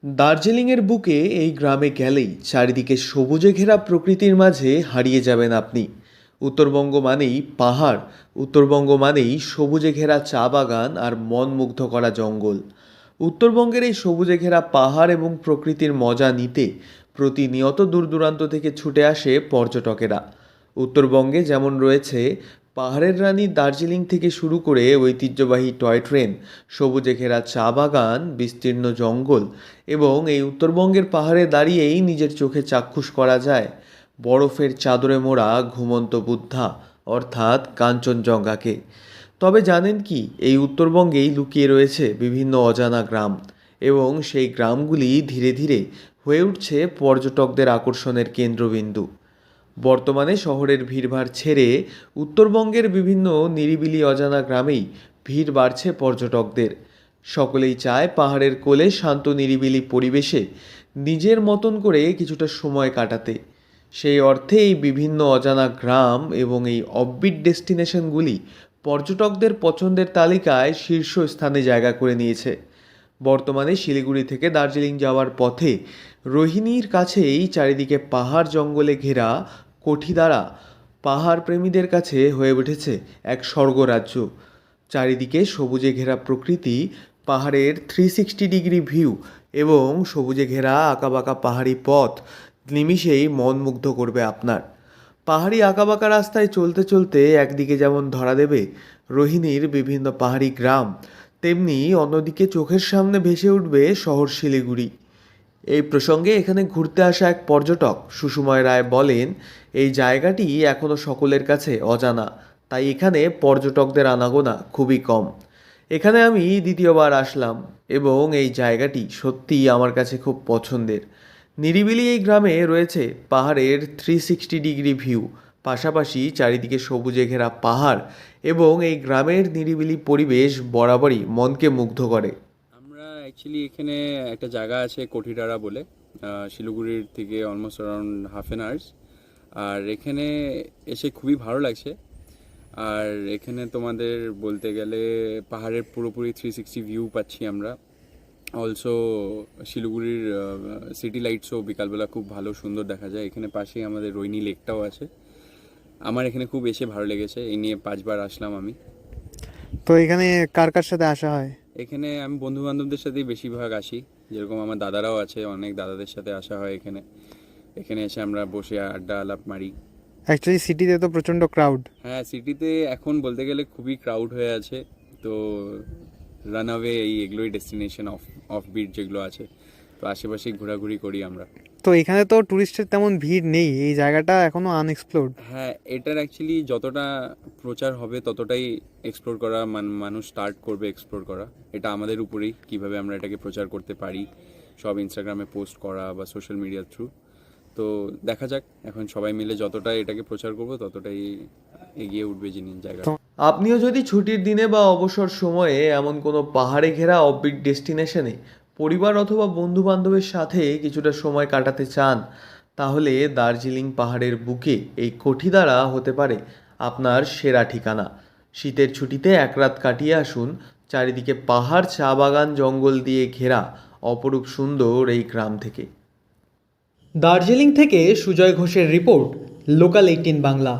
দার্জিলিংয়ের বুকে এই গ্রামে গেলেই চারিদিকে সবুজে ঘেরা প্রকৃতির মাঝে হারিয়ে যাবেন আপনি। উত্তরবঙ্গ মানেই পাহাড়, উত্তরবঙ্গ মানেই সবুজে ঘেরা চা বাগান আর মন মুগ্ধ করা জঙ্গল। উত্তরবঙ্গের এই সবুজে ঘেরা পাহাড় এবং প্রকৃতির মজা নিতে প্রতিনিয়ত দূর দূরান্ত থেকে ছুটে আসে পর্যটকেরা। উত্তরবঙ্গে যেমন রয়েছে পাহাড়ের রানী দার্জিলিং থেকে শুরু করে ঐতিহ্যবাহী টয় ট্রেন, সবুজে ঘেরা চা বাগান, বিস্তীর্ণ জঙ্গল এবং এই উত্তরবঙ্গের পাহাড়ে দাঁড়িয়েই নিজের চোখে চাক্ষুষ করা যায় বরফের চাদরে মোড়া ঘুমন্ত বুদ্ধা অর্থাৎ কাঞ্চনজঙ্ঘাকে। তবে জানেন কি, এই উত্তরবঙ্গেই লুকিয়ে রয়েছে বিভিন্ন অজানা গ্রাম, এবং সেই গ্রামগুলি ধীরে ধীরে হয়ে উঠছে পর্যটকদের আকর্ষণের কেন্দ্রবিন্দু। বর্তমানে শহরের ভিড়ভাড় ছেড়ে উত্তরবঙ্গের বিভিন্ন নিরিবিলি অজানা গ্রামেই ভিড় বাড়ছে পর্যটকদের। সকলেই চায় পাহাড়ের কোলে শান্ত নিরিবিলি পরিবেশে নিজের মতন করে কিছুটা সময় কাটাতে। সেই অর্থে এই বিভিন্ন অজানা গ্রাম এবং এই অফবিট ডেস্টিনেশনগুলি পর্যটকদের পছন্দের তালিকায় শীর্ষস্থানে জায়গা করে নিয়েছে। বর্তমানে শিলিগুড়ি থেকে দার্জিলিং যাওয়ার পথে রোহিণীর কাছেই চারিদিকে পাহাড় জঙ্গলে ঘেরা কোঠিদারা পাহাড় প্রেমীদের কাছে হয়ে উঠেছে এক স্বর্গরাজ্য। চারিদিকে সবুজে ঘেরা প্রকৃতি, পাহাড়ের 360 ডিগ্রি ভিউ এবং সবুজে ঘেরা আঁকাবাঁকা পাহাড়ি পথ নিমিষেই মন মুগ্ধ করবে আপনার। পাহাড়ি আঁকাবাঁকা রাস্তায় চলতে চলতে একদিকে যেমন ধরা দেবে রোহিণীর বিভিন্ন পাহাড়ি গ্রাম, তেমনি অন্যদিকে চোখের সামনে ভেসে উঠবে শহর শিলিগুড়ি। এই প্রসঙ্গে এখানে ঘুরতে আসা এক পর্যটক সুষময় রায় বলেন, এই জায়গাটি এখনও সকলের কাছে অজানা, তাই এখানে পর্যটকদের আনাগোনা খুবই কম। এখানে আমি দ্বিতীয়বার আসলাম এবং এই জায়গাটি সত্যিই আমার কাছে খুব পছন্দের। নিরিবিলি এই গ্রামে রয়েছে পাহাড়ের 360 ডিগ্রি ভিউ, পাশাপাশি চারিদিকে সবুজে ঘেরা পাহাড় এবং এই গ্রামের নিরিবিলি পরিবেশ বরাবরই মনকে মুগ্ধ করে। আমরা অ্যাকচুয়ালি এখানে একটা জায়গা আছে কোঠিটারা বলে, শিলিগুড়ির থেকে almost around half an hours. আর এখানে এসে খুবই ভালো লাগছে। আর এখানে তোমাদের বলতে গেলে পাহাড়ের পুরোপুরি 360 ভিউ পাচ্ছি আমরা। অলসো শিলিগুড়ির সিটি লাইটসও বিকালবেলা খুব ভালো সুন্দর দেখা যায়। এখানে পাশেই আমাদের রোহিণী লেকটাও আছে। আমার এখানে খুব এসে ভালো লেগেছে, এই নিয়ে 5বার আসলাম আমি। তো এখানে কার কার সাথে আসা হয়? এখানে আমি বন্ধু বান্ধবদের সাথেই বেশিরভাগ আসি, যেরকম আমার দাদারাও আছে, অনেক দাদাদের সাথে আসা হয় এখানে। এখানে এসে আমরা বসে আড্ডা আলাপ মারি। অ্যাকচুয়ালি সিটিতে তো প্রচণ্ড ক্রাউড। হ্যাঁ, সিটিতে এখন বলতে গেলে খুবই ক্রাউড হয়ে আছে। তো রানওয়ে এগুলোই ডেস্টিনেশন অফ বিট যেগুলো আছে, তো আশেপাশেই ঘোরাঘুরি করি আমরা। তো এখানে তো ট্যুরিস্টের তেমন ভিড় নেই, এই জায়গাটা এখনো আনএক্সপ্লোর্ড। হ্যাঁ, এটার অ্যাকচুয়ালি যতটা প্রচার হবে ততটাই এক্সপ্লোর করা, মানুষ স্টার্ট করবে এক্সপ্লোর করা। এটা আমাদের উপরেই কিভাবে আমরা এটাকে প্রচার করতে পারি, সব ইনস্টাগ্রামে পোস্ট করা বা সোশ্যাল মিডিয়ার থ্রু। তো দেখা যাক, এখন সবাই মিলে যতটা এটাকে প্রচার করব ততটাই এগিয়ে উঠবে জায়গা। আপনিও যদি ছুটির দিনে বা অবসর সময়ে এমন কোনো পাহাড়ে ঘেরা অফবিট ডেস্টিনেশনে পরিবার অথবা বন্ধু বান্ধবের সাথে কিছুটা সময় কাটাতে চান, তাহলে দার্জিলিং পাহাড়ের বুকে এই কোঠিদারা হতে পারে আপনার সেরা ঠিকানা। শীতের ছুটিতে এক রাত কাটিয়ে আসুন চারিদিকে পাহাড়, চা বাগান, জঙ্গল দিয়ে ঘেরা অপরূপ সুন্দর এই গ্রাম থেকে। দার্জিলিং থেকে সুজয় ঘোষের রিপোর্ট, লোকাল 18 বাংলা।